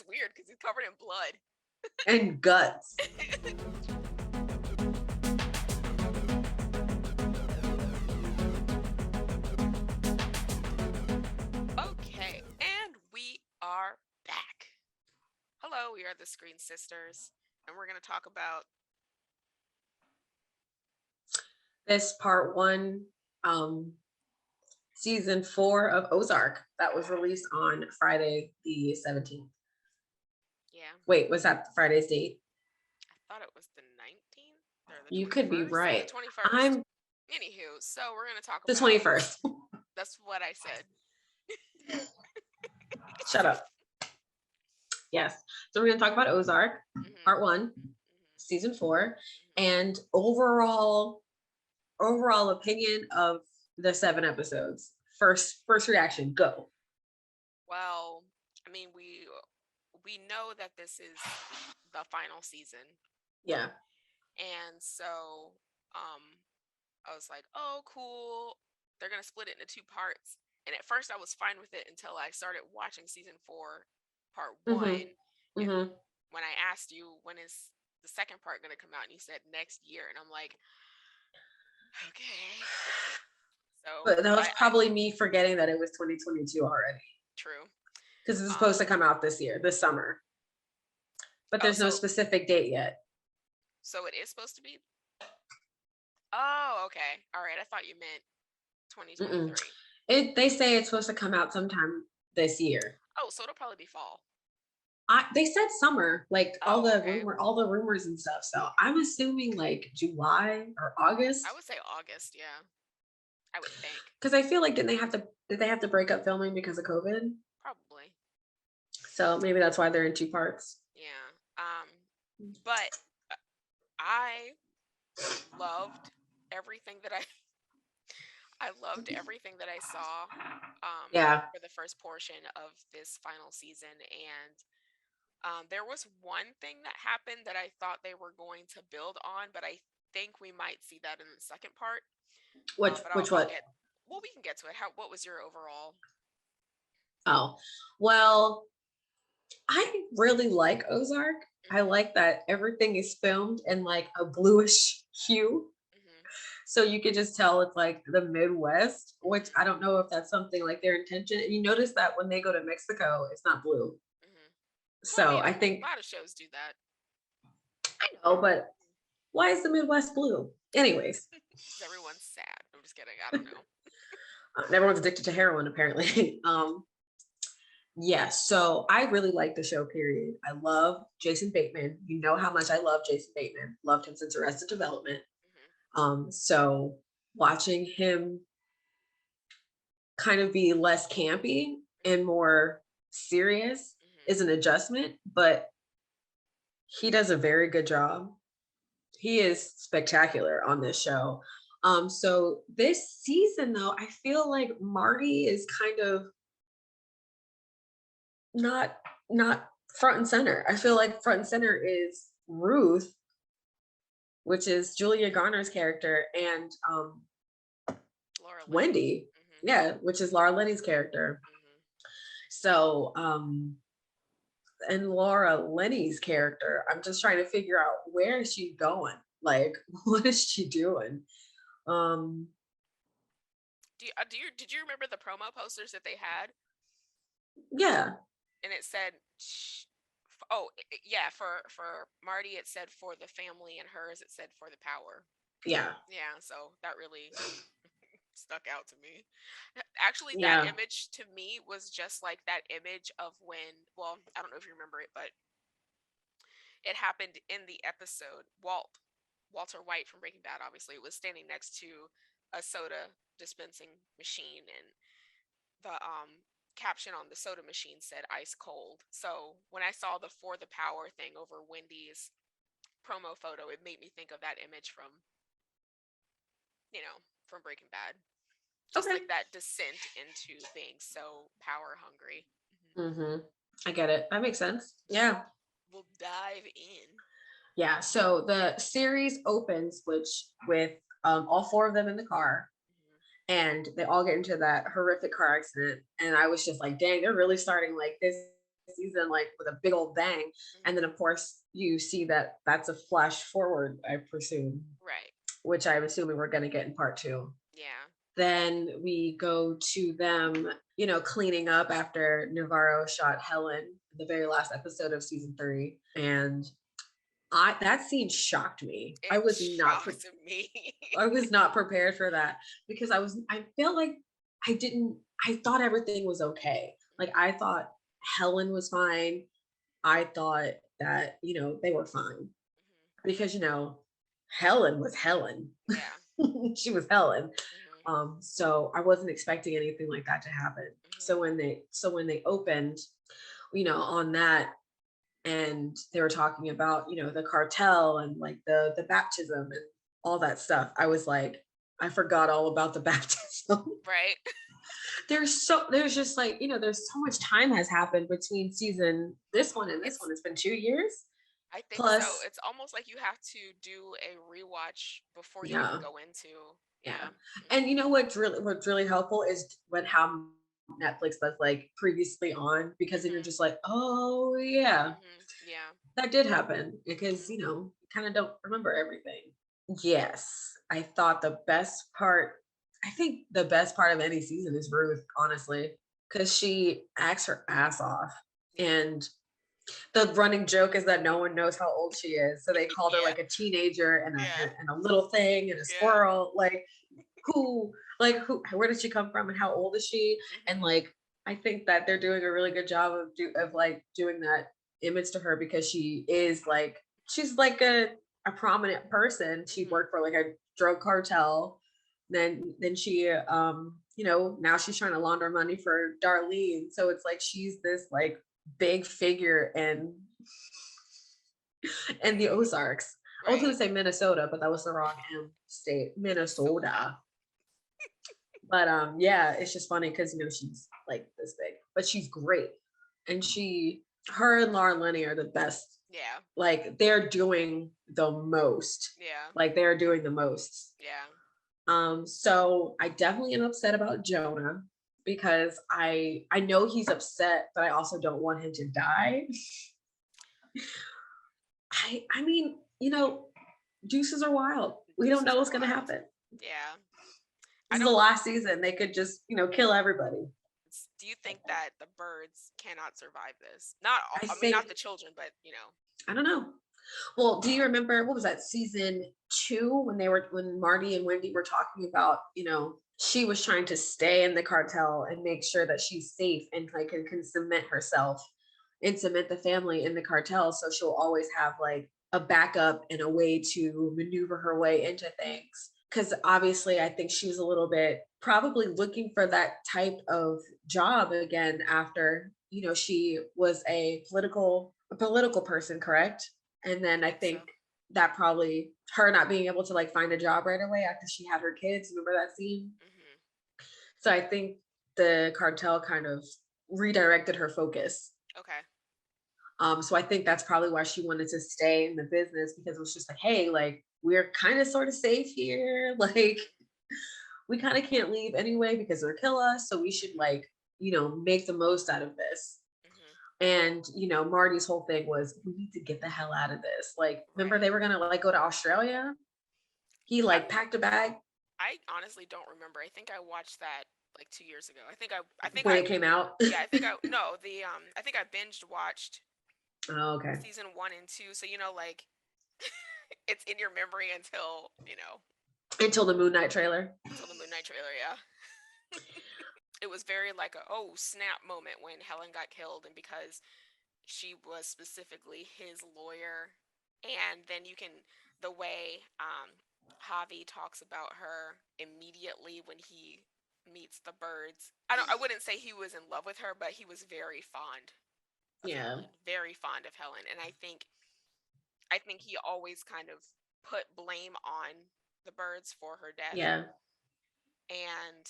weird because he's covered in blood and guts. Okay, and we are back. Hello, we are the Screen Sisters, and we're going to talk about This part one, season 4 of Ozark that was released on Friday the 17th. Yeah. Wait, was that Friday's date? I thought it was the 19th or the 21st. You could be right. The 21st. Anywho, so we're going to talk the about 21st. That's what I said. Shut up. Yes. So we're going to talk about Ozark, part 1, season 4, and overall opinion of the 7 episodes. First reaction, go. Well, I mean, we know that this is the final season. Yeah. And so I was like, oh, cool. They're going to split it into 2 parts. And at first I was fine with it until I started watching season 4, part 1. And when I asked you, when is the second part going to come out? And you said next year. And I'm like, okay. So, but that was probably me forgetting that it was 2022 already. True. Because it's supposed to come out this summer. But there's no specific date yet. So it is supposed to be? Oh, okay. All right. I thought you meant 2023. They say it's supposed to come out sometime this year. Oh, so it'll probably be fall. They said summer, like all the rumors and stuff. So I'm assuming like July or August. I would say August, yeah. I would think. Because I feel like did they have to break up filming because of COVID? Probably. So maybe that's why they're in 2 parts. Yeah. But I loved everything that I loved everything that I saw for the first portion of this final season. And there was one thing that happened that I thought they were going to build on, but I think we might see that in the second part. Which what? Well, we can get to it. What was your overall? Oh, well, I really like Ozark. I like that everything is filmed in like a bluish hue. So you could just tell it's like the Midwest, which I don't know if that's something like their intention. And you notice that when they go to Mexico, it's not blue. So well, I think a lot of shows do that. I know, but why is the Midwest blue? Anyways. Everyone's sad. I'm just kidding. I don't know. Everyone's addicted to heroin, apparently. Yeah, so I really like the show, period. I love Jason Bateman. You know how much I love Jason Bateman. Loved him since Arrested Development. So watching him kind of be less campy and more serious is an adjustment, but he does a very good job. He is spectacular on this show. So this season, though, I feel like Marty is kind of not front and center. I feel like front and center is Ruth, which is Julia Garner's character, and Wendy, yeah, which is Laura Linney's character. So, and Laura Linney's character, I'm just trying to figure out where is she going? Like, what is she doing? Did you remember the promo posters that they had? Yeah. And it said, for Marty it said for the family, and hers it said for the power. Yeah. Yeah, so that really stuck out to me. Actually, that image to me was just like that image of when, well, I don't know if you remember it, but it happened in the episode. Walter White from Breaking Bad, obviously, was standing next to a soda dispensing machine, and the caption on the soda machine said ice cold. So when I saw the for the power thing over Wendy's promo photo, it made me think of that image from Breaking Bad. Just like that descent into being so power hungry. I get it. That makes sense. Yeah. We'll dive in. Yeah. So the series opens with all 4 of them in the car. And they all get into that horrific car accident. And I was just like, dang, they're really starting like this season like with a big old bang. And then of course you see that that's a flash forward, I presume, Right. which I'm assuming we're going to get in part 2. Yeah. Then we go to them, cleaning up after Navarro shot Helen, the very last episode of season 3. And that scene shocked me. It shocked me. I was not prepared for that because I felt like I thought everything was okay. Like I thought Helen was fine. I thought that, they were fine because, Helen was Helen. Yeah. She was Helen. Mm-hmm. So I wasn't expecting anything like that to happen. So when they opened, on that, and they were talking about, the cartel and like the baptism and all that stuff, I was like, I forgot all about the baptism. Right. There's just like, there's so much time has happened between this one and this one. It's been 2 years. I think Plus, so. It's almost like you have to do a rewatch before you yeah, even go into. yeah. Mm-hmm. And what's really helpful is when how Netflix does like previously on, because then you're just like, oh yeah, Yeah. that did happen, because you kind of don't remember everything. Yes, I thought I think the best part of any season is Ruth, honestly, because she acts her ass off. Yeah. And the running joke is that no one knows how old she is, so they called her Yeah. like a teenager and a little thing and a Yeah. squirrel. Who where did she come from and how old is she? And like I think that they're doing a really good job of like doing that image to her, because she's like a prominent person. She worked for like a drug cartel. Then she now she's trying to launder money for Darlene. So it's like she's this like big figure in the Ozarks. Right. I was gonna say Minnesota, but that was the wrong state. Minnesota. But yeah, it's just funny because she's like this big, but she's great. And her and Laura Linney are the best. Yeah. Like they're doing the most. Yeah. Like they're doing the most. Yeah. So I definitely am upset about Jonah, because I know he's upset, but I also don't want him to die. I mean, deuces are wild. We don't know what's gonna happen. Yeah. This is the last season. They could just, kill everybody. Do you think that the birds cannot survive this? Not all, I mean, not the children, but I don't know. Well, do you remember what was that, season 2, when Marty and Wendy were talking about, she was trying to stay in the cartel and make sure that she's safe and like can cement herself and cement the family in the cartel, so she'll always have like a backup and a way to maneuver her way into things. Because obviously I think she was a little bit probably looking for that type of job again after, she was a political person, correct? And then I think that probably her not being able to like find a job right away after she had her kids. Remember that scene? So I think the cartel kind of redirected her focus. Okay. So I think that's probably why she wanted to stay in the business, because it was just like, hey, like we're kind of sort of safe here. Like we kind of can't leave anyway because they'll kill us. So we should like, make the most out of this. And, Marty's whole thing was, we need to get the hell out of this. Like, remember they were going to like go to Australia? He like packed a bag. I honestly don't remember. I think I watched that like 2 years ago. I think when it came out. Yeah, I think I think I binged watched okay. season 1 and 2. So like it's in your memory until until the Moon Knight trailer. Yeah. It was very like a oh snap moment when Helen got killed, and because she was specifically his lawyer, and then the way Javi talks about her immediately when he meets the birds. I wouldn't say he was in love with her, but he was very fond of Helen. Very fond of Helen. And I think he always kind of put blame on the birds for her death. Yeah. And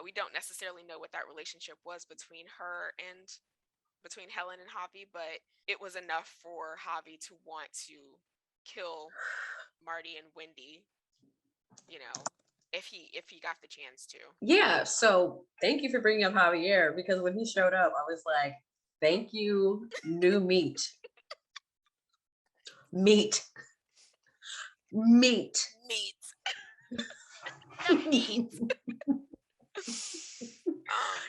we don't necessarily know what that relationship was between Helen and Javi, but it was enough for Javi to want to kill Marty and Wendy, if he got the chance to. Yeah. So thank you for bringing up Javier, because when he showed up, I was like, Thank you, new meat. Meat. Meat. Meat. The meat.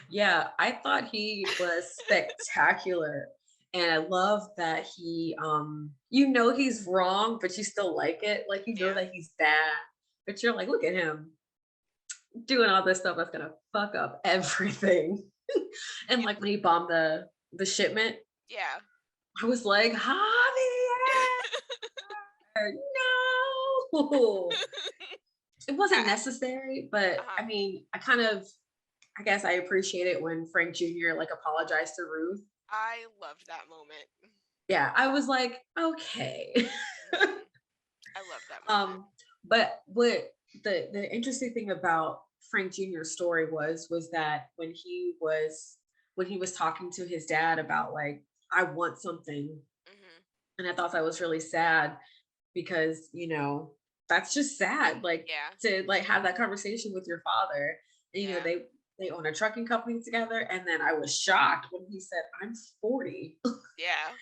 Yeah, I thought he was spectacular. And I love that he he's wrong, but you still like it. Like Yeah. that he's bad, but you're like, look at him doing all this stuff that's gonna fuck up everything. And You, like when he bombed the shipment, yeah. I was like, Javier, no. It wasn't I, necessary, but uh-huh. I mean, I guess I appreciate it when Frank Jr. like apologized to Ruth. I loved that moment. Yeah, I was like, okay. Mhm. I loved that moment. um, but what the interesting thing about Frank Jr.'s story was that when he was talking to his dad about like, I want something, Mhm. and I thought that was really sad because that's just sad, like Yeah. to like have that conversation with your father. And Yeah. they own a trucking company together, and then I was shocked when he said, I'm 40. Yeah.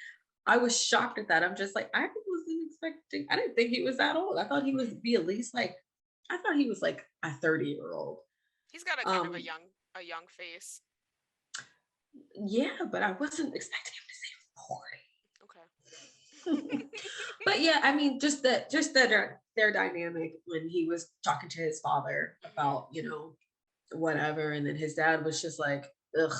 I was shocked at that. I'm just like, I didn't think he was that old. I thought he was be at least like, I thought he was like a 30-year-old. He's got a kind of Um, a young face. yeah, but I wasn't expecting him to Okay. say 40. But yeah, I mean, just that their dynamic when he was talking to his father Mhm. about, whatever, and then his dad was just like, ugh.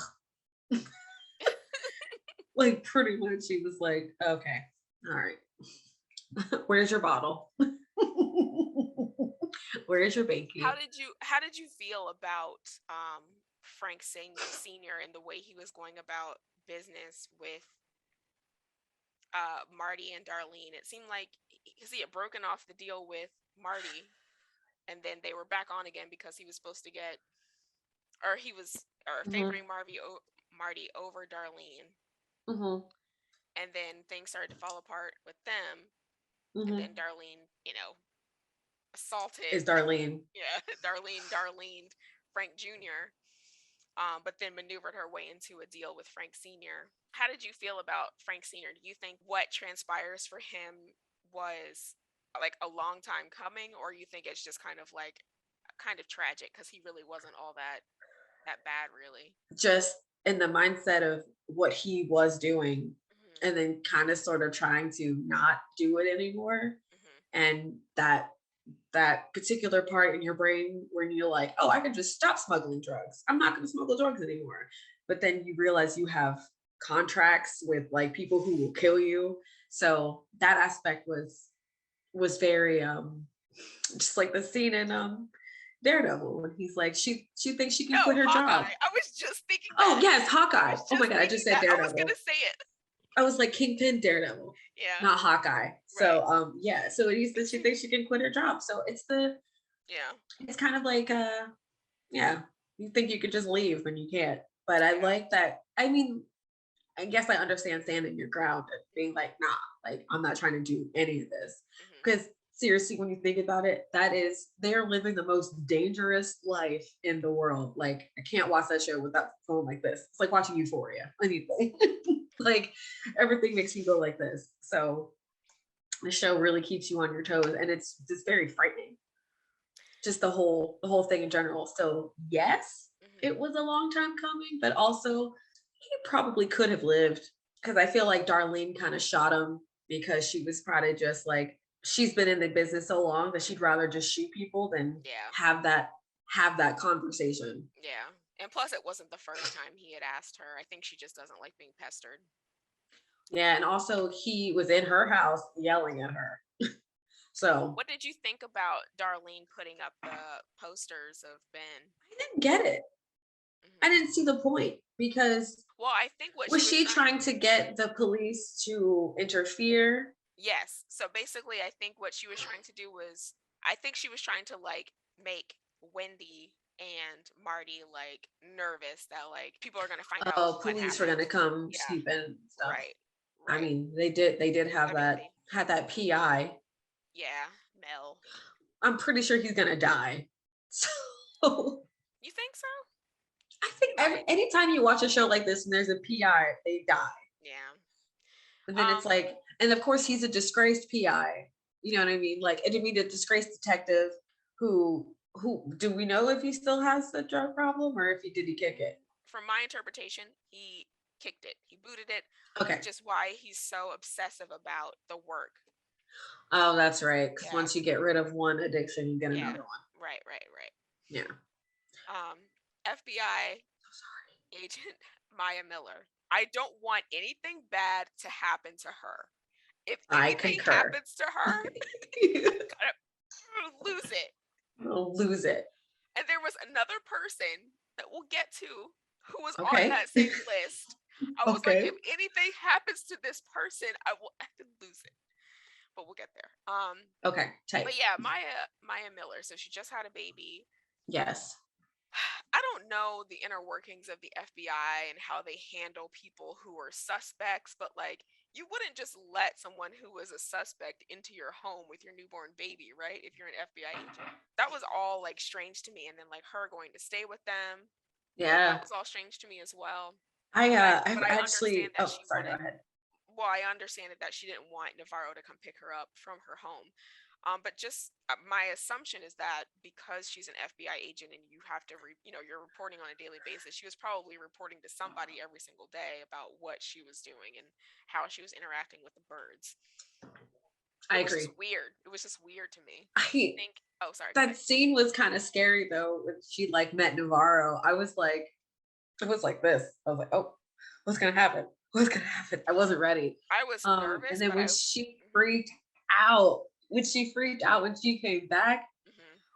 Like pretty much he was like, okay, all right. Where's your bottle? Where's your banky? How did you feel about Frank Senior and the way he was going about business with Marty and Darlene? It seemed like because he had broken off the deal with Marty, and then they were back on again because he was supposed to get, or he was, or Hmm. favoring Marty over Darlene, Hmm. and then things started to fall apart with them, and then Hmm. Darlene, assaulted, Is Darlene. yeah, Darlene Frank Jr. But then maneuvered her way into a deal with Frank Sr. How did you feel about Frank Sr.? Do you think what transpires for him was like a long time coming, or you think it's just kind of tragic because he really wasn't all that bad, really? Just in the mindset of what he was doing, Mhm. and then kind of sort of trying to not do it anymore. Mhm. And that particular part in your brain when you're like, oh, I can just stop smuggling drugs. I'm not going to smuggle drugs anymore. But then you realize you have contracts with like people who will kill you. So that aspect was very just like the scene in Daredevil when he's like, she thinks she can No, quit her job. Hawkeye. I was just thinking Oh that. yes, I Hawkeye. was Oh my just god, I just thinking said that. I was gonna Daredevil. say it. I was like Kingpin Daredevil, Yeah. not Hawkeye. Right. So yeah, so it is that she thinks she can quit her job. So Yeah. it's kind of like yeah, you think you could just leave when you can't. But I Yeah. like that. I mean, I guess I understand standing your ground and being like, nah, like I'm not trying to do any of this. Mhm. Because seriously, when you think about it, they're living the most dangerous life in the world. Like I can't watch that show without going like this. It's like watching Euphoria. Anything. Like everything makes me go like this. So the show really keeps you on your toes, and it's just very frightening, just the whole thing in general. So yes, Mhm. it was a long time coming, but also he probably could have lived because I feel like Darlene kind of shot him because she was probably just like she's been in the business so long that she'd rather just shoot people than Yeah. have that conversation. Yeah. And plus, it wasn't the first time he had asked her. I think she just doesn't like being pestered. Yeah, and also he was in her house yelling at her. So What did you think about Darlene putting up the posters of Ben? I didn't get it. I Hmm. didn't see the point because Well, I think what she was was she trying, trying to get the police to interfere? yes. So basically, I think what she was trying to do was, I think she was trying to like make Wendy and Marty like nervous that like people are going to find out Oh, what police were happened. gonna come Yeah. sweep in and stuff. Right. I Right. mean, they did have that Everything. had that PI. Yeah. Mel. I'm pretty sure he's gonna die. So You think so? I think anytime you watch a show like this and there's a PI, they die. Yeah. And then it's like, and of course he's a disgraced PI. You know what I mean? Like, I didn't mean a disgraced detective who do we know if he still has the drug problem or if he did he kick it? From my interpretation, he kicked it. He booted it, Okay. which is why he's so obsessive about the work. Oh, that's right. Because Yeah. once you get rid of one addiction, you get Yeah. another one. Right. Yeah. FBI agent Maya Miller. I don't want anything bad to happen to her. If I anything concur. happens to her, I'm gonna lose it. We'll lose it. And there was another person that we'll get to who was on Okay. that same list. I was like, Okay. if anything happens to this person, I will have to lose it. But we'll get there. Okay. Tight. But yeah, Maya Miller. So she just had a baby. Yes. I don't know the inner workings of the FBI and how they handle people who are suspects, but like you wouldn't just let someone who was a suspect into your home with your newborn baby, right? If you're an FBI agent. That was all like strange to me. And then like her going to stay with them. Yeah. That was all strange to me as well. I've But I actually understand that she sorry, go wanted ahead. well, I understand that she didn't want Navarro to come pick her up from her home. But just my assumption is that because she's an FBI agent and you have to, you're reporting on a daily basis, she was probably reporting to somebody every single day about what she was doing and how she was interacting with the birds. I It was agree. just weird. It was just weird to me. I Think. Oh, sorry. Go that ahead. scene was kind of scary though when she like met Navarro. I was like this. I was like, oh, what's gonna happen? What's gonna happen? I wasn't ready. I was And nervous, then but when she freaked out, when she came back,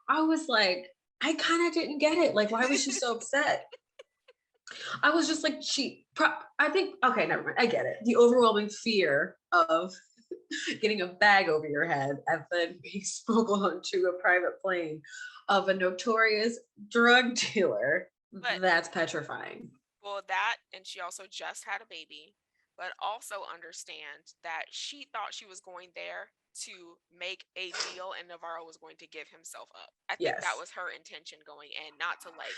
I was like, I kind of didn't get it. Like, why was she so upset? I was just like, I think, okay, never mind. I get it. The overwhelming fear of getting a bag over your head and then being smuggled onto a private plane of a notorious drug dealer. but That's petrifying. well, that and she also just had a baby, but also understand that she thought she was going there to make a deal and Navarro was going to give himself up. I think that Yes. was her intention going in, not to like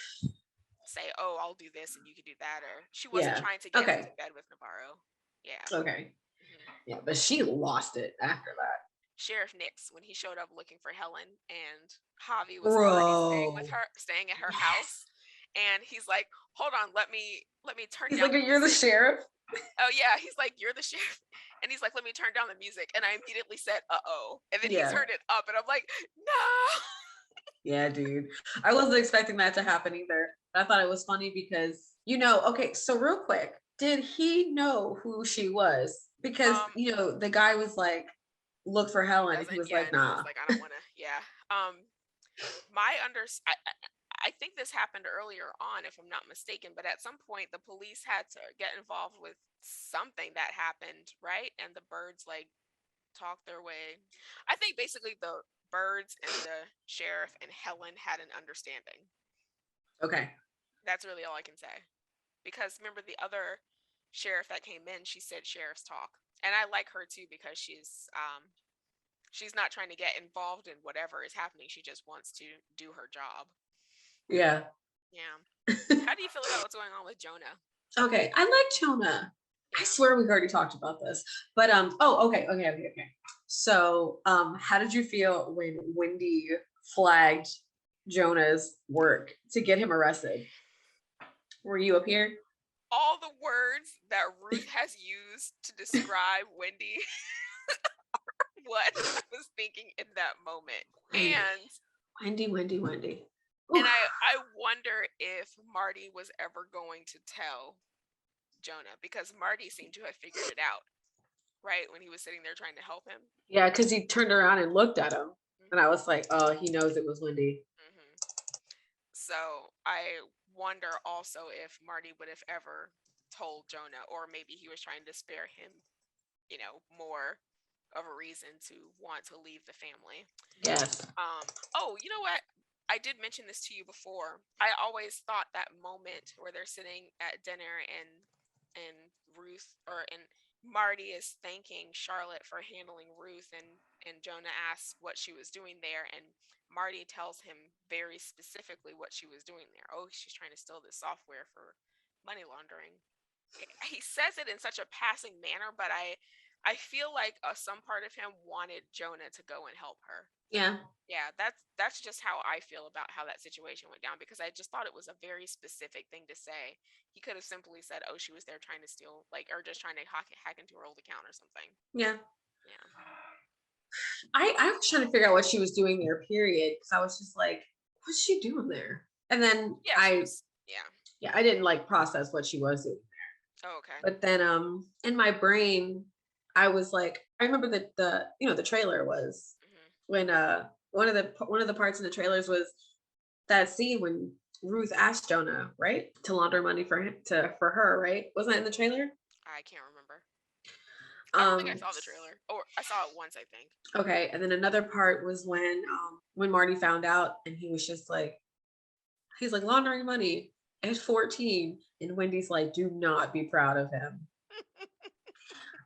say, "Oh, I'll do this and you can do that," or she wasn't Yeah. trying to get Okay. into bed with Navarro. Yeah. Okay. hmm Yeah, but she lost it after that. Sheriff Nix when he showed up looking for Helen and Javi was already Bro. staying at her Yes. house, and he's like, "Hold on, let me turn He's down like, the you're the music." sheriff? Oh yeah, he's like, "You're the sheriff," and he's like, "Let me turn down the music," and I immediately said, "Uh-oh," and then he Yeah. turned it up, and I'm like, "No." Yeah, dude. I wasn't expecting that to happen either. I thought it was funny because, okay, so real quick, did he know who she was? Because, the guy was like, look for He Helen. And he doesn't, was yeah, like, and he was nah. like, "I don't want to," yeah. My I think this happened earlier on, if I'm not mistaken, but at some point the police had to get involved with something that happened, right? And the birds like talk their way. I think basically the birds and the sheriff and Helen had an understanding. Okay. That's really all I can say. Because remember the other sheriff that came in, she said sheriff's talk. And I like her too because she's not trying to get involved in whatever is happening. She just wants to do her job. Yeah. Yeah. How do you feel about what's going on with Jonah? Okay. I like Jonah. I Yeah. swear we've already talked about this. But okay. So how did you feel when Wendy flagged Jonah's work to get him arrested? Were you up here? All the words that Ruth has used to describe Wendy what I was thinking in that moment. And Wendy. and I wonder if Marty was ever going to tell Jonah because Marty seemed to have figured it out, right? When he was sitting there trying to help him. Yeah, because he turned around and looked at him. Mm-hmm. And I was like, oh, he knows it was Wendy. Mm-hmm. So I wonder also if Marty would have ever told Jonah, or maybe he was trying to spare him, more of a reason to want to leave the family. Yes. Oh, you know what? I did mention this to you before. I always thought that moment where they're sitting at dinner and Ruth and Marty is thanking Charlotte for handling Ruth and and Jonah asks what she was doing there, and Marty tells him very specifically what she was doing there. Oh, she's trying to steal this software for money laundering. He says it in such a passing manner, but I feel like some part of him wanted Jonah to go and help her. Yeah. Yeah, that's just how I feel about how that situation went down, because I just thought it was a very specific thing to say. He could have simply said, "Oh, she was there trying to steal, like, or just trying to hack into her old account or something." Yeah. Yeah. I was trying to figure out what she was doing there, period. Because I was just like, what's she doing there? And then Yeah, she was. Yeah. I didn't like process what she was doing. Oh, okay. But then in my brain, I was like, I remember that the trailer was Hmm. when one of the parts in the trailers was that scene when Ruth asked Jonah, right, to launder money for her, right? Wasn't that in the trailer? I can't remember. I don't think I Um saw the trailer, or I saw it once, I think. okay, and then another part was when Marty found out and he's like laundering money at 14, and Wendy's like, do not be proud of him.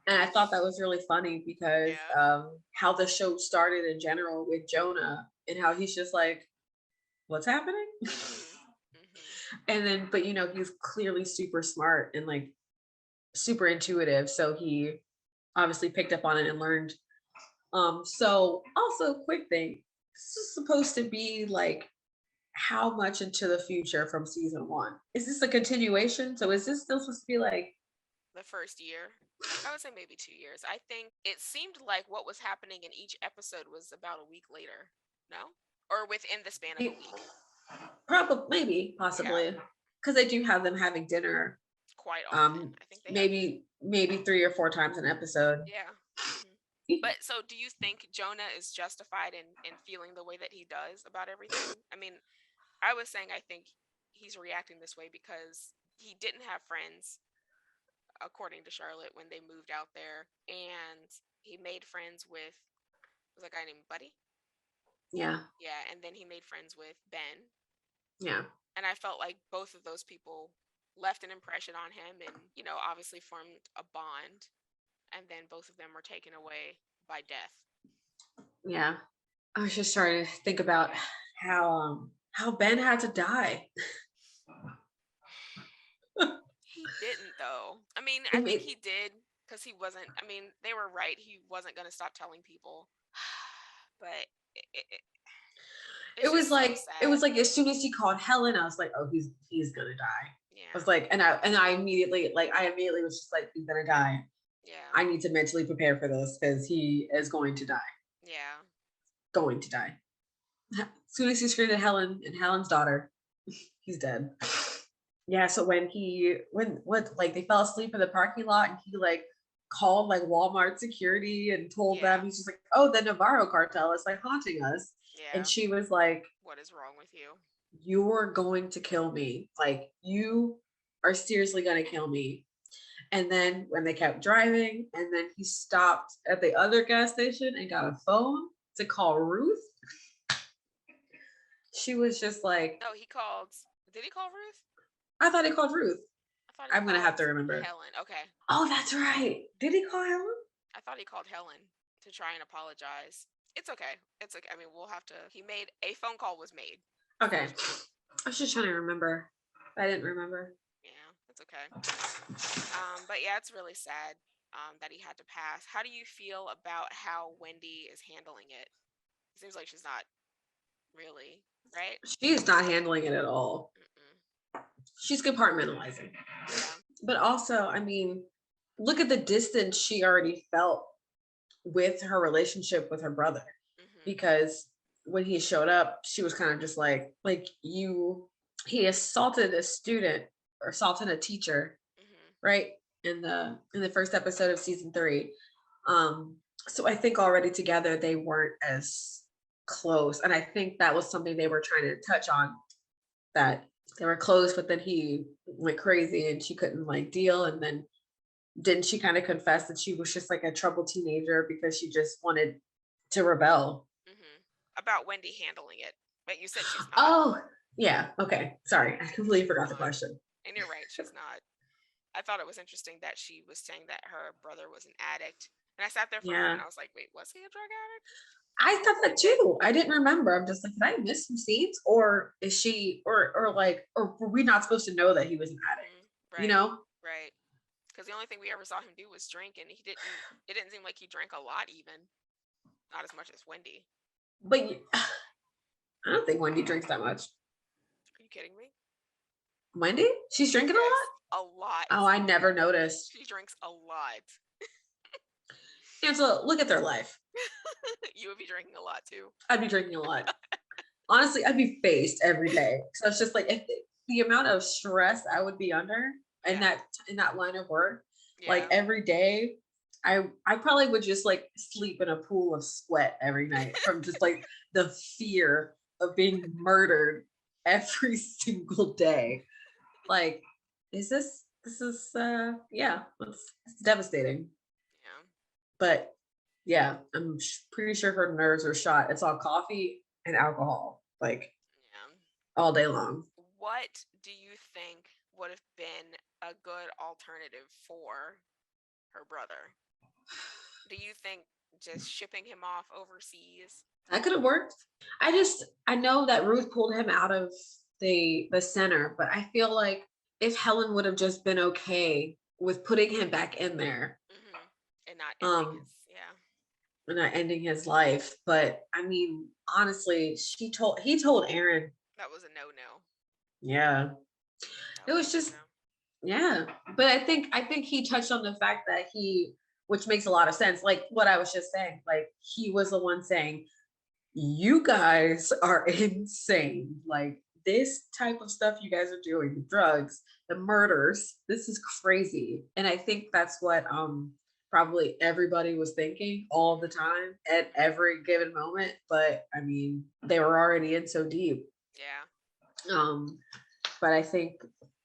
And I thought that was really funny because Yeah. how the show started in general with Jonah and how he's just like, what's happening? Mhm. Mhm. And then, but he's clearly super smart and like super intuitive. So he obviously picked up on it and learned. So also quick thing, this is supposed to be like how much into the future from season one? Is this a continuation? So is this still supposed to be like, The first year. I would say maybe 2 years. I think it seemed like what was happening in each episode was about a week later. No? Or within the span of a week. probably, maybe, Yeah. possibly, because they do have them having dinner, Quite often. I think they have. maybe 3 or 4 times an episode. Yeah. Hmm. But so do you think Jonah is justified in feeling the way that he does about everything? I mean, I was saying I think he's reacting this way because he didn't have friends, according to Charlotte, when they moved out there, and he made friends with, was that guy named Buddy? Yeah, Yeah, and then he made friends with Ben, yeah, and I felt like both of those people left an impression on him, and obviously formed a bond, and then both of them were taken away by death. yeah. I was just trying to think about how Ben had to die. He didn't, though. I mean, I I think mean, he did because he wasn't. I mean, they were right. He wasn't going to stop telling people, but it, it, it- it's just so it sad. was like as soon as he called Helen, I was like, oh, he's gonna die. I was Yeah, like, and I immediately was just like, he's gonna die. yeah, I need to mentally prepare for this because he is going to die. yeah. Going to die. As soon as he screamed at Helen and Helen's daughter, he's dead. Yeah, so when what like they fell asleep in the parking lot and he like called like Walmart security and told them, Yeah, he's just like, oh, the Navarro cartel is like haunting us. And yeah. she was like, What is wrong with you? you're going to kill me. Like you are seriously gonna kill me. And then when they kept driving, and then he stopped at the other gas station and got a phone to call Ruth. She was just like, Oh, he called. Did he call Ruth? I thought he called Ruth. I thought he I'm gonna have called to remember. Helen. Okay. Oh, that's right. Did he call Helen? I thought he called Helen to try and apologize. It's okay. It's okay. I mean, we'll have to. He made a phone call was made, Okay. for sure. I was just trying to remember. I didn't remember. Yeah, it's okay. But yeah, it's really sad that he had to pass. How do you feel about how Wendy is handling it? It seems like she's not really, right? She's not handling it at all. Mm-mm. She's compartmentalizing. Yeah. But also, I mean, look at the distance she already felt with her relationship with her brother. Mhm. Because when he showed up, she was kind of just he assaulted a student or assaulted a teacher, Mhm. right? In the first episode of season 3. Um, so I think already together they weren't as close. And I think that was something they were trying to touch on, that they were close, but then he went crazy and she couldn't like deal. And then didn't she kind of confess that she was just like a troubled teenager because she just wanted to rebel? Mhm. About Wendy handling it, but you said she's not. Oh, yeah. Okay. Sorry. I completely She's forgot the not. question. And you're right, she's not. I thought it was interesting that she was saying that her brother was an addict. And I sat there for a Yeah. moment. I was like, wait, was he a drug addict? I thought that too. I didn't remember. I'm just like, did I miss some scenes? Or is she or like or were we not supposed to know that he was an addict? You Right. know? Right. Because the only thing we ever saw him do was drink, and he didn't. It didn't seem like he drank a lot, even not as much as Wendy. But I don't think Wendy drinks that much. Are you kidding me? Wendy? She's drinking a lot? Yes, a lot. Oh, I never noticed. She drinks a lot. Angela, look at their life. You would be drinking a lot too. I'd be drinking a lot. Honestly, I'd be faced every day. So it's just like if the amount of stress I would be under Yeah. in that line of work, like Yeah. every day, I probably would just like sleep in a pool of sweat every night from just like the fear of being murdered every single day. Like, this is yeah, it's devastating. Yeah. But yeah, I'm pretty sure her nerves are shot. It's all coffee and alcohol, like Yeah. all day long. What do you think would have been a good alternative for her brother? Do you think just shipping him off overseas? That could have worked. I know that Ruth pulled him out of the center, but I feel like if Helen would have just been okay with putting him back in there, And not ending um, his, yeah. and not ending his life. But I mean, honestly, he told Aaron, That was a no-no. yeah. That It was a was just no-no. yeah. But I think he touched on the fact that which makes a lot of sense, like what I was just saying, like he was the one saying, you guys are insane. Like this type of stuff you guys are doing, the drugs, the murders, this is crazy. And I think that's what probably everybody was thinking all the time at every given moment. But I mean, they were already in so deep. Yeah. Um, but I think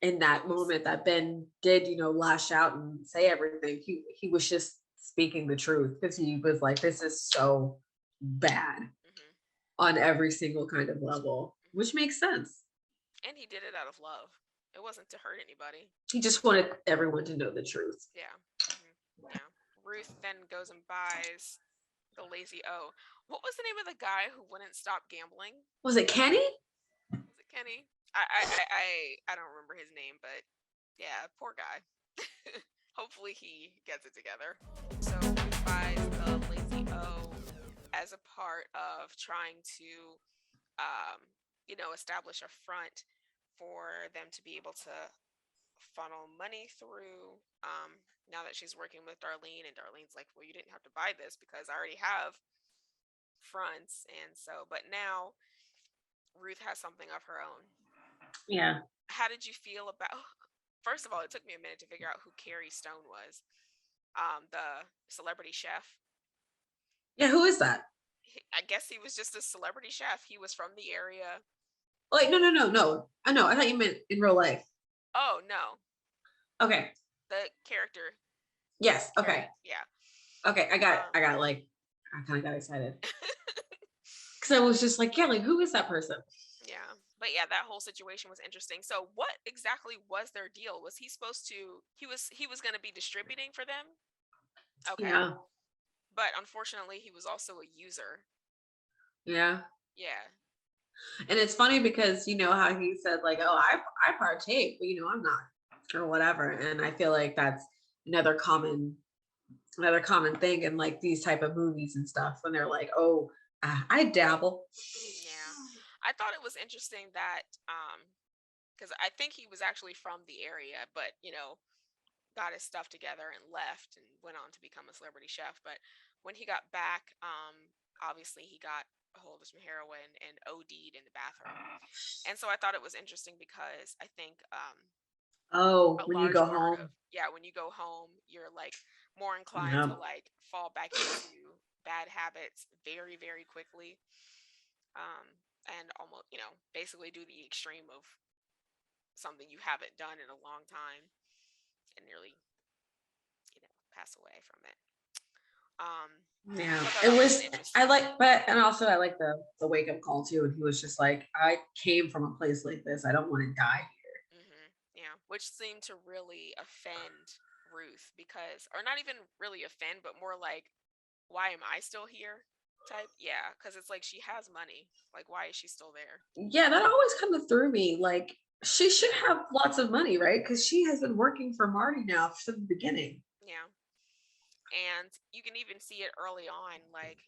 in that moment that Ben did, lash out and say everything, he was just speaking the truth because he was like, this is so bad on every single kind of level, which makes sense. And he did it out of love. It wasn't to hurt anybody. He just wanted everyone to know the truth. Yeah. Yeah. Ruth then goes and buys the Lazy O. What was the name of the guy who wouldn't stop gambling? Was it Kenny? Was it Kenny? I don't remember his name, but yeah, poor guy. Hopefully he gets it together. So Ruth buys the Lazy O as a part of trying to establish a front for them to be able to funnel money through. Now that she's working with Darlene, and Darlene's like, well, you didn't have to buy this because I already have fronts. And so, but now Ruth has something of her own. Yeah. How did you feel about, first of all, it took me a minute to figure out who Carrie Stone was. The celebrity chef. Yeah, who is that? I guess he was just a celebrity chef. He was from the area. Like, no. I know. I thought you meant in real life. Oh, no. Okay. The character. Yes. Okay. Yeah. Okay. I kind of got excited. Because I was just like, yeah, like, who is that person? Yeah. But yeah, that whole situation was interesting. So what exactly was their deal? Was he supposed to, he was going to be distributing for them? Okay. Yeah. But unfortunately, he was also a user. Yeah. Yeah. And it's funny because you know how he said like, oh, I partake, but I'm not or whatever. And I feel like that's another common thing in like these type of movies and stuff when they're like, oh, I dabble. Yeah. I thought it was interesting that because I think he was actually from the area, but got his stuff together and left and went on to become a celebrity chef. But when he got back, obviously he got a hold of some heroin and OD'd in the bathroom. And so I thought it was interesting because I think Oh, a when you large go part of, home. yeah, when you go home, you're like more inclined Yeah. to like fall back into bad habits very, very quickly. And almost, basically do the extreme of something you haven't done in a long time and nearly, pass away from it. Yeah, So I thought it that was was. an I interesting. like, but and also I like the wake up call too. And he was just like, I came from a place like this. I don't want to die here. Yeah, which seemed to really offend Ruth because, or not even really offend, but more like, why am I still here? Type. Yeah, because it's like she has money. Like, why is she still there? Yeah, that always kind of threw me. Like, she should have lots of money, right? Because she has been working for Marty now since the beginning. Yeah. And you can even see it early on. Like,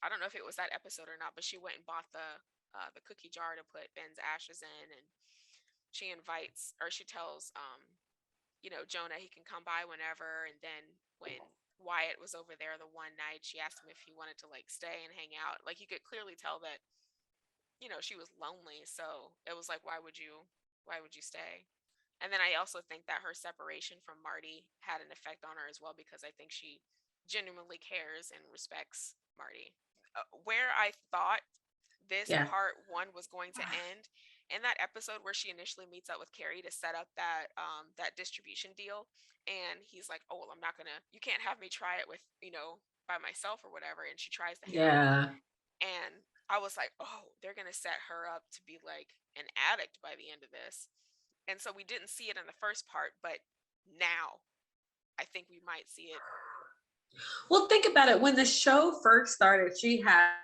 I don't know if it was that episode or not, but she went and bought the cookie jar to put Ben's ashes in, and she invites, or she tells Jonah he can come by whenever. And then when Wyatt was over there the one night, she asked him if he wanted to like stay and hang out. Like, you could clearly tell that she was lonely. So it was like, why would you stay? And then I also think that her separation from Marty had an effect on her as well, because I think she genuinely cares and respects Marty. Where I thought this Yeah. part one was going to end, in that episode where she initially meets up with Carrie to set up that distribution deal, and he's like, "Oh well, I'm not gonna. You can't have me try it with by myself or whatever." And she tries the heroin, Yeah. and I was like, "Oh, they're gonna set her up to be like an addict by the end of this." And so we didn't see it in the first part, but now I think we might see it. Well, think about it. When the show first started, she had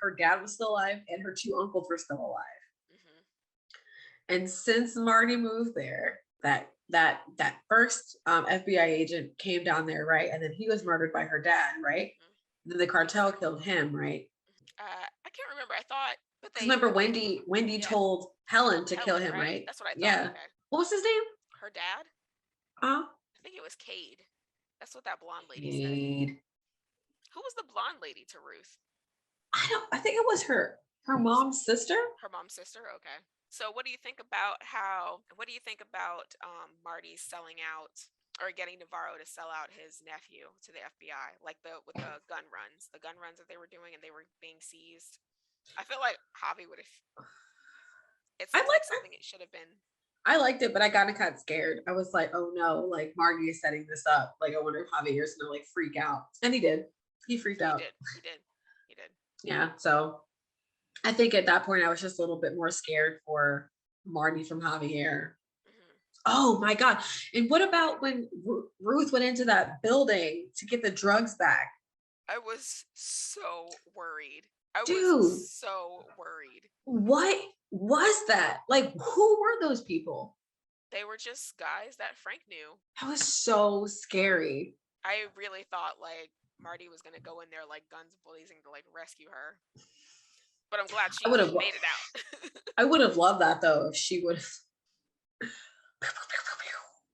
her dad was still alive and her two uncles were still alive. Hmm. And since Marty moved there, that first FBI agent came down there, right? And then he was murdered by her dad, right? Hmm. And then the cartel killed him, right? I can't remember. I thought, but Because remember, Wendy yeah, told Helen to kill Helen, him, right? right? That's what I thought. Yeah. Okay, What was his name? her dad. Uh, I think it was Cade. That's what that blonde lady said. Cade. Who was the blonde lady to Ruth? I think it was her mom's sister. Her mom's sister. Okay. So what do you think about Marty selling out, or getting Navarro to sell out his nephew to the FBI, like with the gun runs that they were doing, and they were being seized? I feel like Javi would have. It I seems like liked something it should have been. I liked it, but I got kind of scared. I was like, oh no, like Marty is setting this up. Like, I wonder if Javier's gonna like freak out. And he did. He freaked He out. did. He did. He did. Yeah. So I think at that point I was just a little bit more scared for Marty from Javier. Hmm. Oh my God. And what about when Ruth went into that building to get the drugs back? I was so worried. I was Dude, so worried. what was that? Like, who were those people? They were just guys that Frank knew. That was so scary. I really thought like Marty was gonna go in there like guns blazing to like rescue her. But I'm glad I she would have made it out. I would have loved that though if she would have.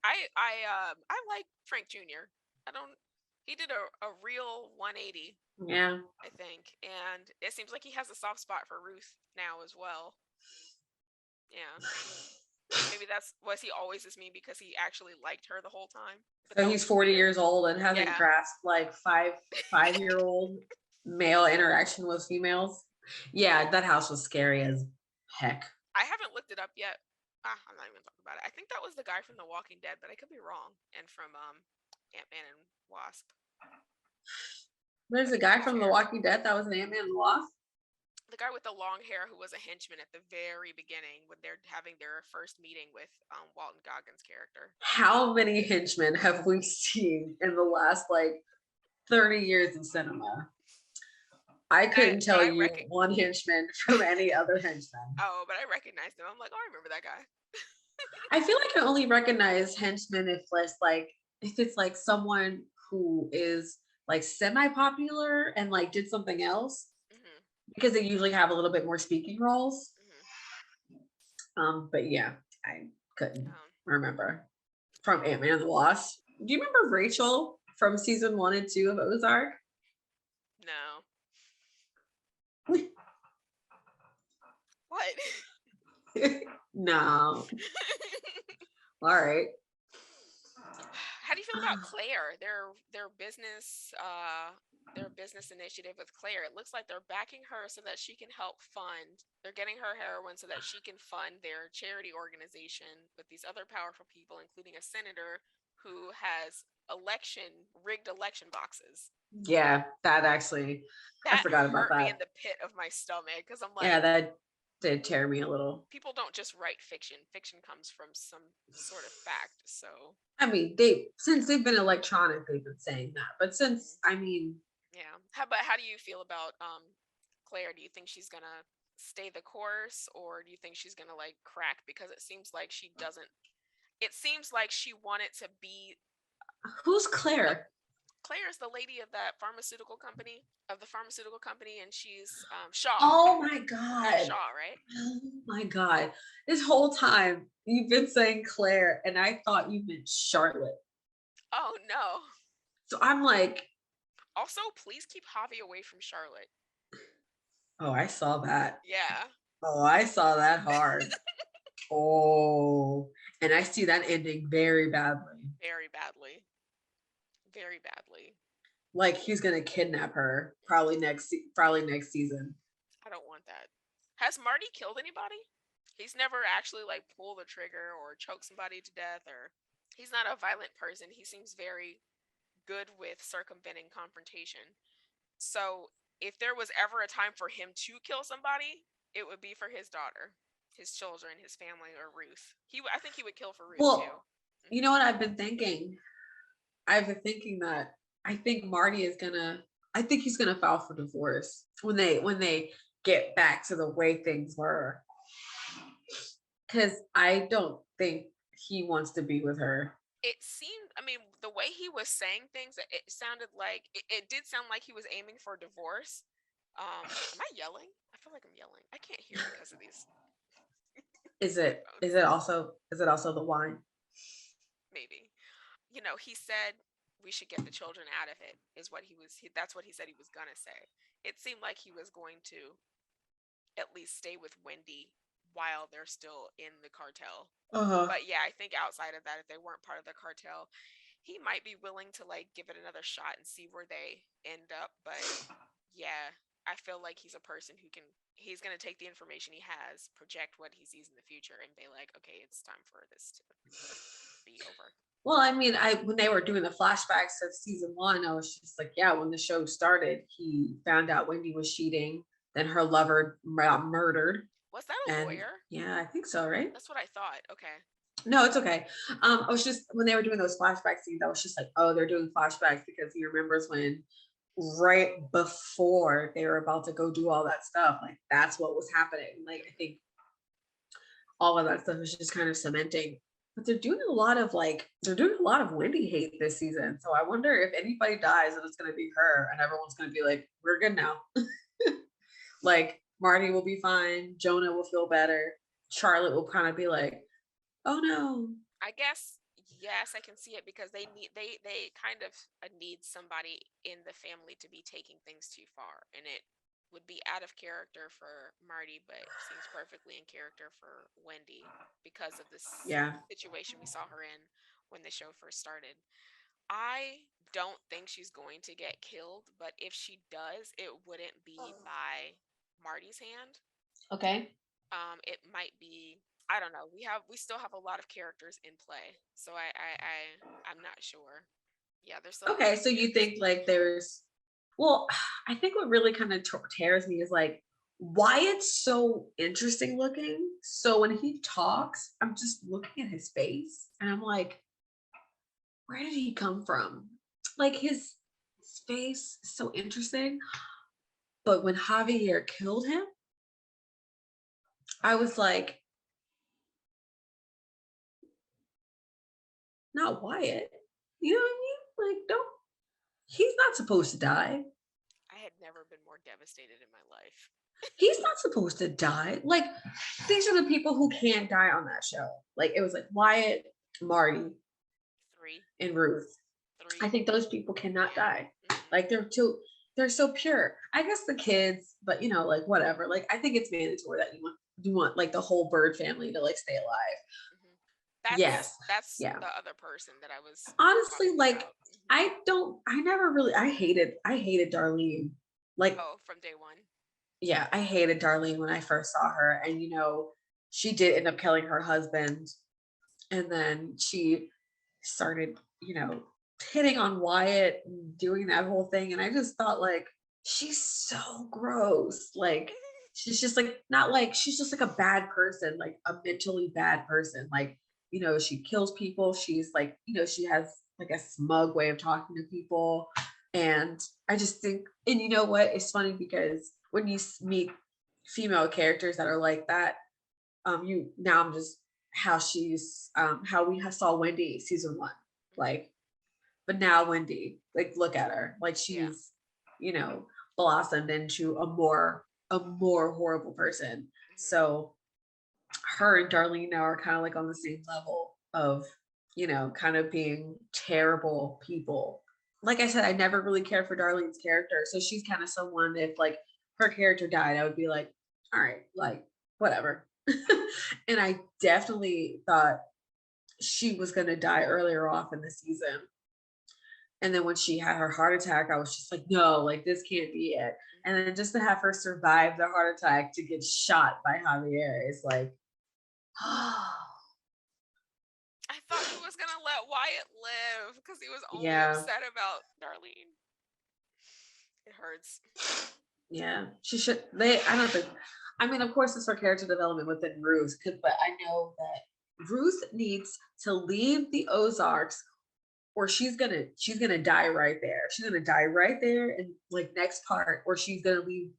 I like Frank Jr. I don't He did a real 180, Yeah. I think. And it seems like he has a soft spot for Ruth now as well. Yeah. Maybe was he always this mean because he actually liked her the whole time? But So that he's was 40 weird. years old and hasn't Yeah. grasped like five-year-old male interaction with females. Yeah, that house was scary as heck. I haven't looked it up yet. I'm not even talking about it. I think that was the guy from The Walking Dead, but I could be wrong. And from Ant-Man and Wasp. There's a guy from The Walking Dead that was an Ant-Man and the Wasp. The guy with the long hair who was a henchman at the very beginning when they're having their first meeting with Walton Goggins' character. How many henchmen have we seen in the last like 30 years of cinema? I couldn't tell you one henchman from any other henchman. Oh, but I recognized him. I'm like, oh, I remember that guy. I feel like I only recognize henchmen if it's like someone who is like semi-popular and like did something else, because they usually have a little bit more speaking roles. But yeah, I couldn't remember from Ant-Man and the Wasp. Do you remember Rachel from season 1 and 2 of Ozark? No. What? No. All right. How do you feel about Claire? Their business initiative with Claire. It looks like they're backing her so that she can help fund. They're getting her heroin so that she can fund their charity organization with these other powerful people, including a senator who has rigged election boxes. Yeah, that actually, I forgot about that. Me in the pit of my stomach because I'm like, yeah, that did tear me a little. People don't just write fiction. Fiction comes from some sort of fact. So, I mean, since they've been electronic, they've been saying that. But since I mean, yeah. How do you feel about Claire? Do you think she's gonna stay the course, or do you think she's gonna like crack? Because it seems like she doesn't. It seems like she wanted to be who's a Claire? Claire is the lady of that pharmaceutical company of the pharmaceutical company, and she's Shaw. Oh my That's god. Shaw, right? Oh my god. This whole time you've been saying Claire, and I thought you meant Charlotte. Oh no. So I'm like, Also, please keep Javi away from Charlotte. oh, I saw that. Yeah, Oh, I saw that hard. Oh, and I see that ending very badly. very badly, very badly. Like he's gonna kidnap her probably next season. I don't want that. Has Marty killed anybody? He's never actually like pulled the trigger or choked somebody to death, or he's not a violent person. He seems very good with circumventing confrontation. So if there was ever a time for him to kill somebody, it would be for his daughter, his children, his family, or Ruth. I think he would kill for Ruth too. Well, you know what I've been thinking? I've been thinking that I think Marty is gonna I think he's gonna file for divorce when they get back to the way things were. Cause I don't think he wants to be with her. It seemed, I mean, the way he was saying things, it sounded like it did sound like he was aiming for divorce. Am I yelling? I feel like I'm yelling. I can't hear because of these Is microphones. it also the wine? Maybe. He said we should get the children out of it. Is what that's what he said he was gonna say. It seemed like he was going to at least stay with Wendy while they're still in the cartel. Uh-huh. But yeah, I think outside of that, if they weren't part of the cartel, he might be willing to like give it another shot and see where they end up. But yeah, I feel like he's a person he's gonna take the information he has, project what he sees in the future, and be like, okay, it's time for this to be over. Well, I mean, I when they were doing the flashbacks of season one, I was just like, yeah, when the show started, he found out Wendy was cheating, then her lover got murdered. Was that a And lawyer? yeah, I think so, right? That's what I thought. Okay. No, it's okay. I was just when they were doing those flashback scenes, I was just like, oh, they're doing flashbacks because he remembers when right before they were about to go do all that stuff, like that's what was happening. Like I think all of that stuff is just kind of cementing. But they're doing a lot of Wendy hate this season. So I wonder if anybody dies and it's gonna be her and everyone's gonna be like, we're good now. Like Marty will be fine, Jonah will feel better, Charlotte will kind of be like, oh no. I guess yes, I can see it because they kind of need somebody in the family to be taking things too far, and it would be out of character for Marty, but seems perfectly in character for Wendy because of this Yeah. situation we saw her in when the show first started. I don't think she's going to get killed, but if she does, it wouldn't be by Marty's hand. Okay. It might be, I don't know. We still have a lot of characters in play, so I'm not sure. Yeah, there's still a lot Okay. of So you characters think in play. like well, I think what really kind of tears me is like Wyatt's so interesting looking. So when he talks, I'm just looking at his face and I'm like, where did he come from? Like his face is so interesting. But when Javier killed him, I was like, not Wyatt. You know what I mean? Like, don't he's not supposed to die. I had never been more devastated in my life. He's not supposed to die. Like, these are the people who can't die on that show. Like, it was like Wyatt, Marty, Three, and Ruth. I three, think those people cannot yeah. die. Like, they're so pure. I guess the kids, but like whatever. Like, I think it's mandatory that you want like the whole Bird family to like stay alive. Hmm. That's Yes. that's Yeah. the other person that I was Honestly, talking like about. I never really I hated Darlene. Like, Oh, from day one. yeah, I hated Darlene when I first saw her. And she did end up killing her husband. And then she started, hitting on Wyatt and doing that whole thing. And I just thought like she's so gross. Like she's just like not like she's just like a bad person, like a mentally bad person. Like, she kills people. She's like, she has like a smug way of talking to people. And I just think, and you know what? It's funny because when you meet female characters that are like that, I'm just how we saw Wendy season one, Mhm. like, but now Wendy, like, look at her, like Yeah. she's, you know, blossomed into a more horrible person. Mhm. So her and Darlene now are kind of like on the same level of, kind of being terrible people. Like I said, I never really cared for Darlene's character. So she's kind of someone, if like her character died, I would be like, all right, like, whatever. And I definitely thought she was going to die earlier off in the season. And then when she had her heart attack, I was just like, no, like, this can't be it. And Mhm. then just to have her survive the heart attack to get shot by Javier is like, I thought he was gonna let Wyatt live because he was only yeah, upset about Darlene. It hurts. yeah. She should, I don't think, I mean, of course, it's for character development within Ruth, but I know that Ruth needs to leave the Ozarks or she's gonna die right there. She's gonna die right there in like next part, or she's gonna leave,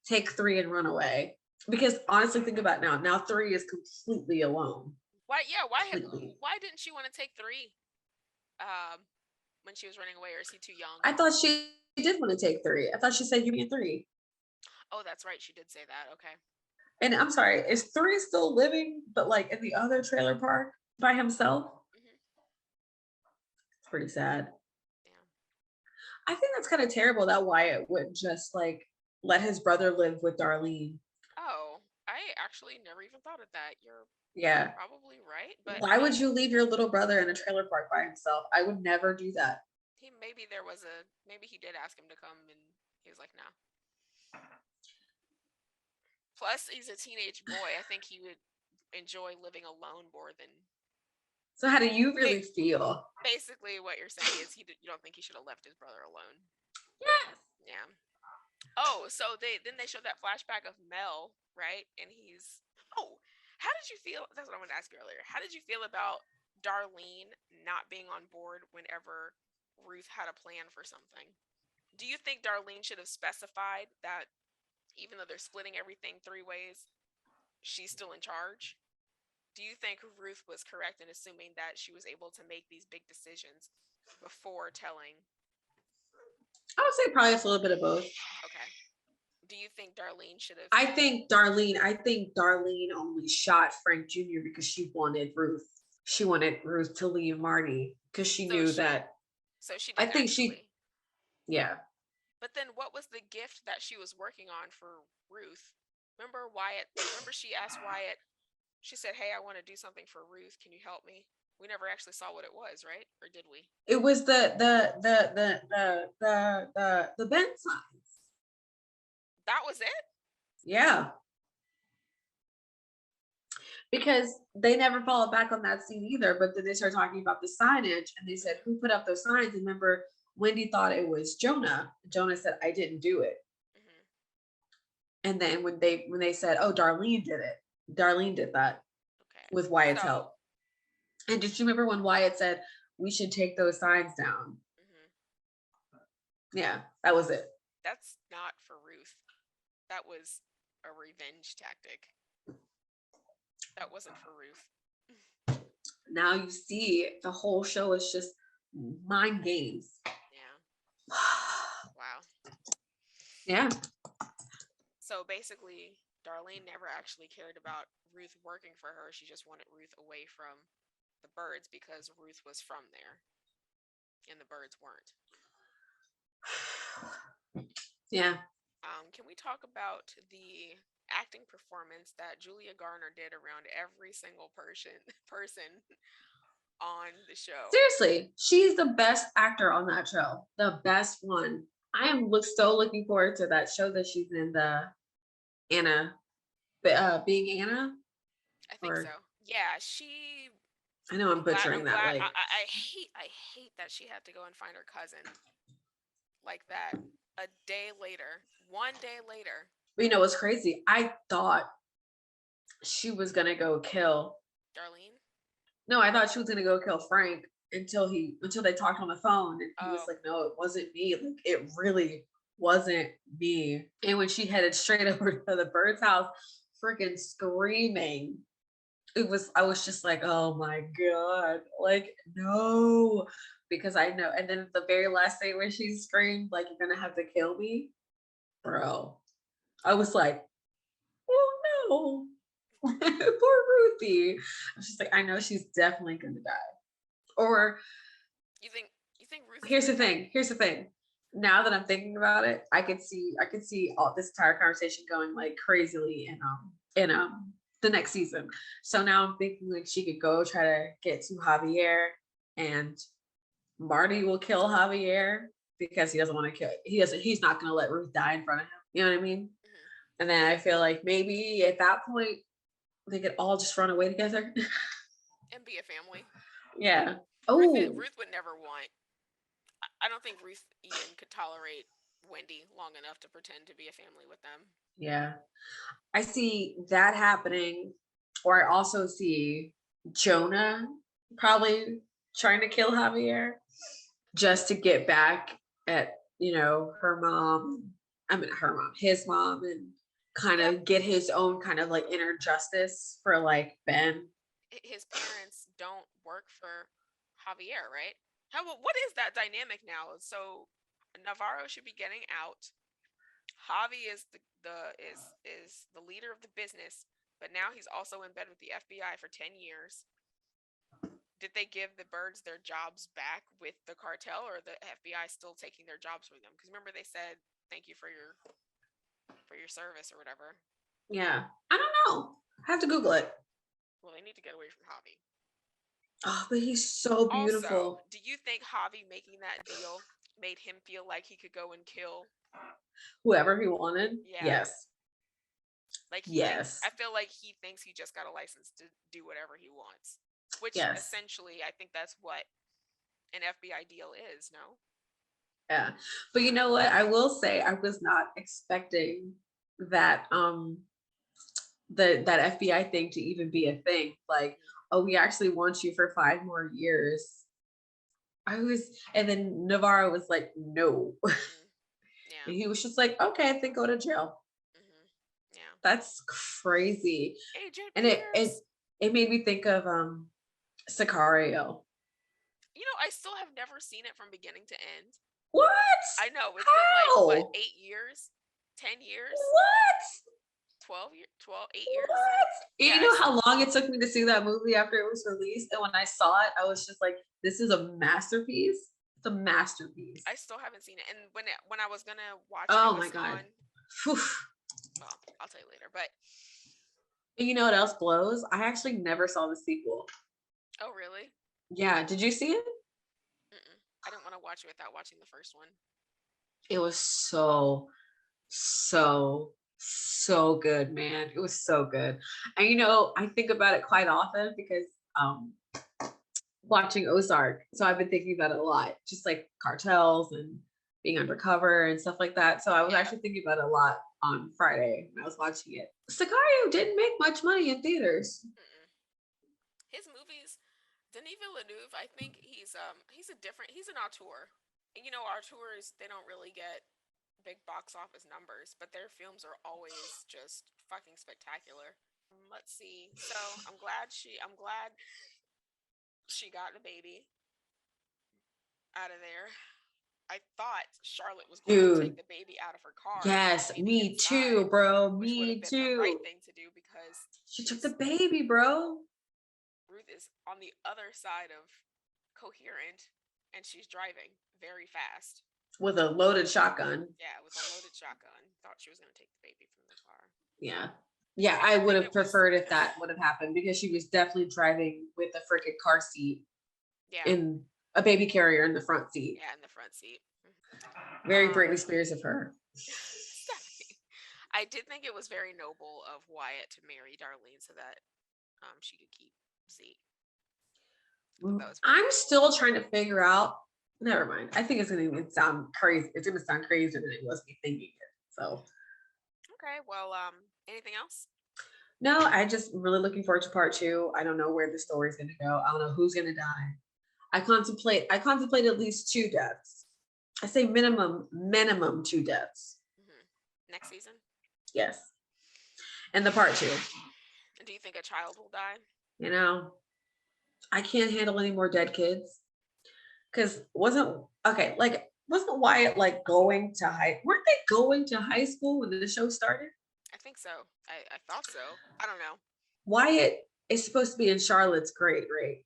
take three and run away. Because honestly, think about it now. Now three is completely alone. Why? Yeah. Completely. Why didn't she want to take 3? When she was running away, or is he too young? I thought she did want to take three. I thought she said give me a three. Oh, that's right. She did say that. Okay. And I'm sorry, is three still living, but like in the other trailer park by himself? Mhm. It's pretty sad. Yeah. I think that's kind of terrible that Wyatt would just like let his brother live with Darlene. Oh, I actually never even thought of that. You're Yeah. probably right, but Why would you leave your little brother in a trailer park by himself? I would never do that. he maybe there was a maybe he did ask him to come, and he was like, "No." Plus, he's a teenage boy. I think he would enjoy living alone more than. So how do you Ba- really feel? Basically, what you're saying is you don't think he should have left his brother alone. Yes. Yeah. Oh, so they showed that flashback of Mel, right? And he's oh, how did you feel? That's what I wanted to ask you earlier. How did you feel about Darlene not being on board whenever Ruth had a plan for something? Do you think Darlene should have specified that even though they're splitting everything 3 ways, she's still in charge? Do you think Ruth was correct in assuming that she was able to make these big decisions before telling? I would say probably it's a little bit of both. Okay. Do you think Darlene should have? I think Darlene only shot Frank Jr. because she wanted Ruth. She wanted Ruth to leave Marty because she So knew she, that. so she I did think she, actually. yeah. But then what was the gift that she was working on for Ruth? Remember Wyatt? Remember she asked Wyatt, she said, "Hey, I want to do something for Ruth. Can you help me?" We never actually saw what it was, right? Or did we? It was the bend signs. That was it? Yeah, because they never followed back on that scene either. But then they started talking about the signage, and they said, Mm-hmm. "Who put up those signs?" And remember, Wendy thought it was Jonah. Jonah said, "I didn't do it." Mm-hmm. And then when they said, "Oh, Darlene did it," Darlene did that Okay. with Wyatt's So, help. And did you remember when Wyatt said we should take those signs down? mm-hmm. Yeah, that was it. That's not for Ruth. That was a revenge tactic. That wasn't for Ruth. Now you see the whole show is just mind games. Yeah. Wow. Yeah. So basically, Darlene never actually cared about Ruth working for her. She just wanted Ruth away from the birds because Ruth was from there and the birds weren't. Yeah. Can we talk about the acting performance that Julia Garner did around every single person on the show? Seriously, she's the best actor on that show. The best one. I am so looking forward to that show that she's in, the Anna, being Anna, I think so. or Yeah, she. I know I'm I'm butchering that. glad. Like, I hate that she had to go and find her cousin like that a day later, 1 day later. But you know what's crazy? I thought she was gonna go kill. Darlene? No, I thought she was gonna go kill Frank until they talked on the phone, and he was Oh. like, "No, it wasn't me. Like, it really wasn't me." And when she headed straight over to the bird's house, freaking screaming, I was just like, "Oh my god, like no," because I know. And then the very last thing when she screamed, like, "You're gonna have to kill me," bro. I was like, "Oh no." Poor Ruthie. I was just like, I know she's definitely gonna die. Or You think Ruth is here's gonna the die? thing. Here's the thing. Now that I'm thinking about it, I could see all this entire conversation going like crazily in the next season. So now I'm thinking like she could go try to get to Javier, and Marty will kill Javier because he doesn't want to kill. He's not going to let Ruth die in front of him. You know what I mean? Hmm. And then I feel like maybe at that point they could all just run away together. And be a family. Yeah. Oh, Ruth would never want. I don't think Ruth even could tolerate Wendy long enough to pretend to be a family with them. yeah. I see that happening, or I also see Jonah probably trying to kill Javier just to get back at, her mom. I mean, her mom, his mom, and kind Yeah, of get his own kind of like inner justice for like Ben. his parents don't work for Javier, right? What is that dynamic now? So Navarro should be getting out. Javi is the leader of the business, but now he's also in bed with the FBI for 10 years. Did they give the birds their jobs back with the cartel, or the FBI still taking their jobs from them? Because remember they said thank you for your service or whatever. Yeah. I don't know. I have to Google it. Well, they need to get away from Javi. Oh, but he's so Also, beautiful. do you think Javi making that deal made him feel like he could go and kill? Whoever he wanted. Yeah, Yes. like he thinks. Yes. I feel like he thinks he just got a license to do whatever he wants, which Yes. essentially I think that's what an FBI deal is. No. Yeah. But you know what? I will say I was not expecting that that FBI thing to even be a thing. Like, oh, we actually want you for 5 more years. I was, and then Navarro was like, no. Mm-hmm. Yeah. And he was just like, okay, then go to jail. Mm-hmm. Yeah. That's crazy. Agent And Pierce. it made me think of Sicario. I still have never seen it from beginning to end. What? I know it's been like what, How? 8 years, 10 years, What? 12 years, 12, 8 years. What? And you know Yes, how long it took me to see that movie after it was released? And when I saw it, I was just like, this is a masterpiece. It's a masterpiece. I still haven't seen it. And when I was gonna watch it, it Oh my was God. on. Whew. Well, I'll tell you later. But And you know what else blows? I actually never saw the sequel. oh really? Yeah, did you see it? Mm-mm. I didn't want to watch it without watching the first one. It was so, so, so good, man. It was so good. And I think about it quite often because um watching Ozark. So I've been thinking about it a lot, just like cartels and being undercover and stuff like that. So I was Yeah. actually thinking about it a lot on Friday when I was watching it. Sicario didn't make much money in theaters. Mm-mm. His movies, Denis Villeneuve, I think he's an auteur. And auteurs, they don't really get big box office numbers, but their films are always just fucking spectacular. Let's see. So I'm glad she got the baby out of there. I thought Charlotte was going to take Dude, the baby out of her car and put the yes, baby me too, inside, bro. which would have Me been the right too. thing to do because She took the baby, bro, Ruth is on the other side of coherent and she's driving very fast. with a loaded shotgun. Yeah, with a loaded shotgun. Thought she was going to take the baby from the car. Yeah. Yeah, I I did would think have it was. preferred if that would have happened because she was definitely driving with a freaking car seat Yeah. in a baby carrier in the front seat. Yeah, in the front seat. Very Britney Spears of her. Stephanie. I did think it was very noble of Wyatt to marry Darlene so that she could keep Zeke. That was very I'm noble. still trying to figure out. Never mind. I think it's gonna sound crazy. It's gonna sound crazier than it was me thinking it. So Okay. Well, anything else? No, I just really looking forward to part 2. I don't know where the story's gonna go. I don't know who's gonna die. I contemplate at least 2 deaths. I say minimum 2 deaths. Next season? Yes. And the part 2. Do you think a child will die? You know, I can't handle any more dead kids. Cause wasn't Wyatt like going to weren't they going to high school when the show started? I think so. I thought so. I don't know. Wyatt is supposed to be in Charlotte's grade, right?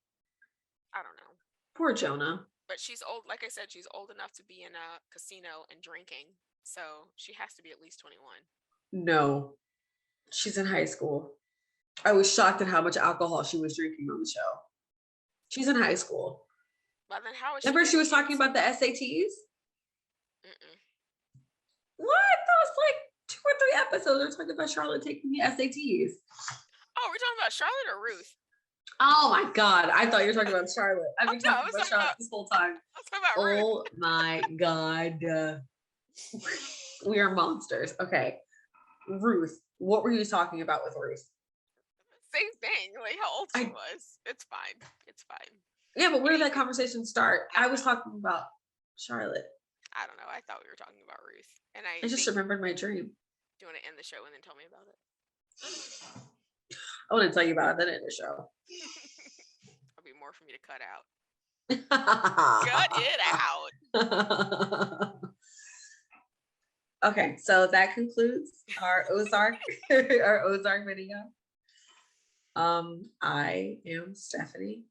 I don't know. Poor Jonah. But she's old. Like I said, she's old enough to be in a casino and drinking. So she has to be at least 21. No, she's in high school. I was shocked at how much alcohol she was drinking on the show. She's in high school. But then how is Remember she was talking about the SATs? What? That was like 2 or 3 episodes. They're talking about Charlotte taking the SATs. Oh, we're talking about Charlotte or Ruth? Oh my God. I thought you were talking about Charlotte. I've been no, talking about Charlotte this whole time. I was talking about Ruth. Oh my God. We are monsters. Okay. Ruth. What were you talking about with Ruth? Same thing. Like how old she was. It's fine. It's fine. Yeah, but where did that conversation start? I was talking about Charlotte. I don't know. I thought we were talking about Ruth. And I just remembered my dream. Do you want to end the show and then tell me about it? I want to tell you about it, then end the show. There'll be more for me to cut out. Cut it out. Okay, so that concludes our Ozark video. I am Stephanie.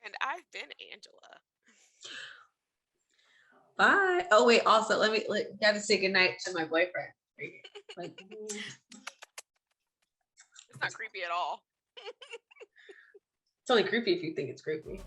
And I've been Angela. Bye. Oh wait, also gotta say goodnight to my boyfriend. Like, it's not creepy at all. It's only creepy if you think it's creepy.